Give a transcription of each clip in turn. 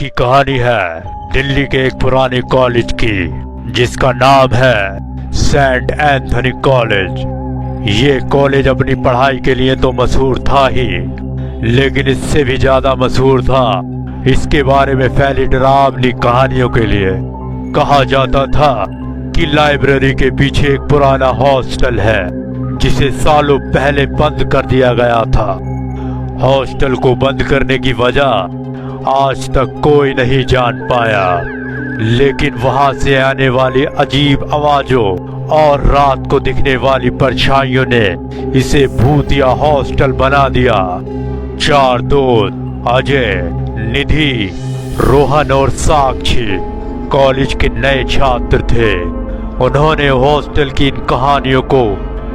की कहानी है दिल्ली के एक पुराने कॉलेज की, जिसका नाम है सेंट एंथनी कॉलेज। ये कॉलेज अपनी पढ़ाई के लिए तो मशहूर था ही, लेकिन इससे भी ज्यादा मशहूर था इसके बारे में फैली डरावनी कहानियों के लिए। कहा जाता था कि लाइब्रेरी के पीछे एक पुराना हॉस्टल है जिसे सालों पहले बंद कर दिया गया था। हॉस्टल को बंद करने की वजह आज तक कोई नहीं जान पाया, लेकिन वहां से आने वाली अजीब आवाजों और रात को दिखने वाली परछाइयों ने इसे भूतिया हॉस्टल बना दिया। 4 दोस्त अजय, निधि, रोहन और साक्षी कॉलेज के नए छात्र थे। उन्होंने हॉस्टल की इन कहानियों को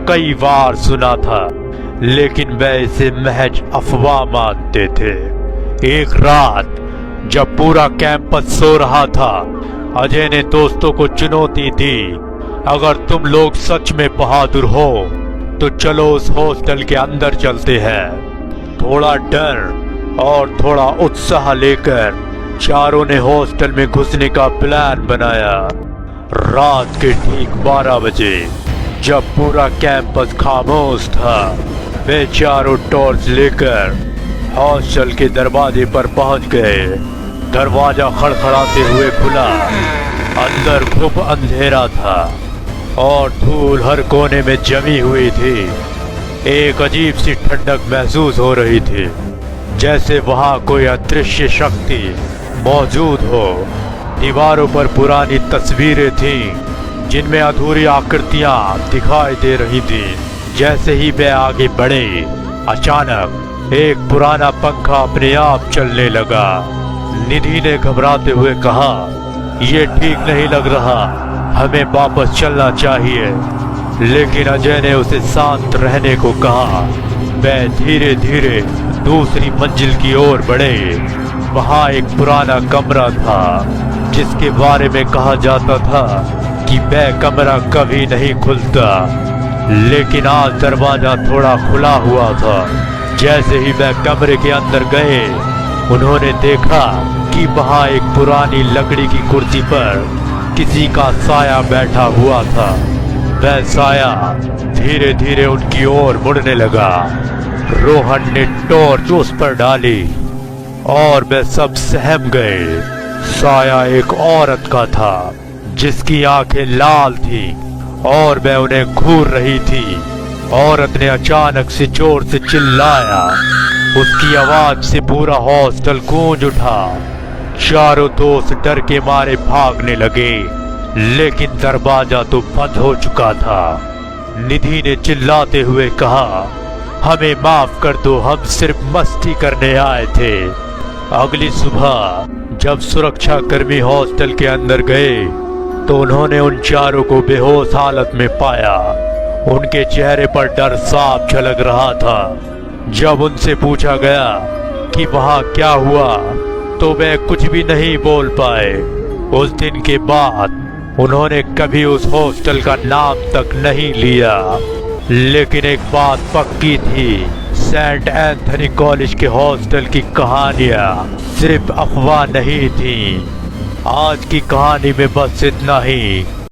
कई बार सुना था, लेकिन वे इसे महज अफवाह मानते थे। एक रात जब पूरा कैंपस सो रहा था, अजय ने दोस्तों को चुनौती दी, अगर तुम लोग सच में बहादुर हो तो चलो उस हॉस्टल के अंदर चलते हैं। थोड़ा डर और थोड़ा उत्साह लेकर चारों ने हॉस्टल में घुसने का प्लान बनाया। रात के ठीक 12 बजे जब पूरा कैंपस खामोश था, वे चारों टॉर्च लेकर हॉस्टल के दरवाजे पर पहुंच गए। दरवाजा खड़खड़ाते हुए खुला। अंदर खूब अंधेरा था और धूल हर कोने में जमी हुई थी। एक अजीब सी ठंडक महसूस हो रही थी, जैसे वहां कोई अदृश्य शक्ति मौजूद हो। दीवारों पर पुरानी तस्वीरें थीं, जिनमें अधूरी आकृतियां दिखाई दे रही थीं। जैसे ही वे आगे बढ़े, अचानक एक पुराना पंखा अपने आप चलने लगा। निधि ने घबराते हुए कहा, ये ठीक नहीं लग रहा, हमें वापस चलना चाहिए। लेकिन अजय ने उसे शांत रहने को कहा। वे धीरे धीरे दूसरी मंजिल की ओर बढ़े। वहां एक पुराना कमरा था जिसके बारे में कहा जाता था कि वह कमरा कभी नहीं खुलता, लेकिन आज दरवाजा थोड़ा खुला हुआ था। जैसे ही वह कमरे के अंदर गए, उन्होंने देखा कि वहां एक पुरानी लकड़ी की कुर्सी पर किसी का साया बैठा हुआ था। वह साया धीरे धीरे उनकी ओर मुड़ने लगा। रोहन ने टॉर्च उस पर डाली और वे सब सहम गए। साया एक औरत का था जिसकी आंखें लाल थीं और वह उन्हें घूर रही थी। औरत ने अचानक से जोर से चिल्लाया। उसकी आवाज से पूरा हॉस्टल गूंज उठा। चारों दोस्त डर के मारे भागने लगे, लेकिन दरवाजा तो बंद हो चुका था। निधि ने चिल्लाते हुए कहा, हमें माफ कर दो, हम सिर्फ मस्ती करने आए थे। अगली सुबह जब सुरक्षा कर्मी हॉस्टल के अंदर गए तो उन्होंने उन चारों को बेहोश हालत में पाया। उनके चेहरे पर डर साफ झलक रहा था। जब उनसे पूछा गया कि वहां क्या हुआ, तो वे कुछ भी नहीं बोल पाए। उस दिन के बाद उन्होंने कभी उस हॉस्टल का नाम तक नहीं लिया। लेकिन एक बात पक्की थी, सेंट एंथनी कॉलेज के हॉस्टल की कहानियां सिर्फ अफवाह नहीं थी। आज की कहानी में बस इतना ही।